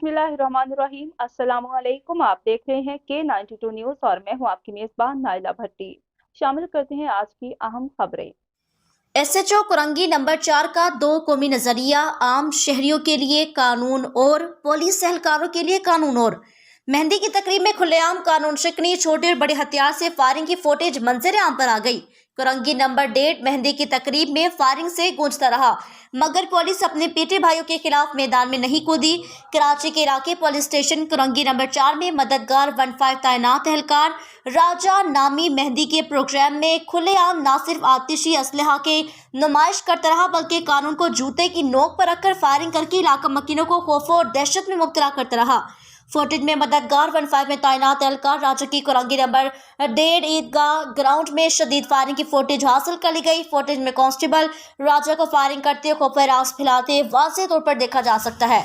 बिस्मिल्लाहिर्रहमानिर्रहीम। अस्सलामुअलैकुम। आप देख रहे हैं K92 न्यूज़ और मैं हूं आपकी मेज़बान नाइला भट्टी। शामिल करते हैं आज की अहम खबरें। एसएचओ कुरंगी नंबर 4 का 2 कौमी नजरिया, आम शहरियों के लिए कानून और पुलिस एहलकारों के लिए कानून। और मेहंदी की तकरीब में खुलेआम कानून शिकनी, छोटे और बड़े हथियार से फायरिंग की फुटेज मंजर आम पर आ गई। कुरंगी नंबर 1 मेहंदी की तकरीब में फायरिंग से गूंजता रहा, मगर पुलिस अपने पेटे भाइयों के खिलाफ मैदान में नहीं कूदी। कराची के इलाके पुलिस स्टेशन कुरंगी नंबर 4 में मददगार 15 तैनात एहलकार राजा नामी मेहंदी के प्रोग्राम में खुलेआम न सिर्फ आतिशी असलहा के नुमाइश करता रहा, बल्कि कानून को जूते की नोक पर रखकर फायरिंग करके इलाका मकीनों को खौफ और दहशत में मुब्तला करता रहा। फुटेज में मददगार 15 में तैनात एहलकार राजा की कुरंगी नंबर 1.5 ईदगाह ग्राउंड में शदीद फायरिंग की फुटेज हासिल कर ली गई। फुटेज में कांस्टेबल राजा को फायरिंग करते, खौफ व हरास फैलाते वाज़ेह तौर पर देखा जा सकता है।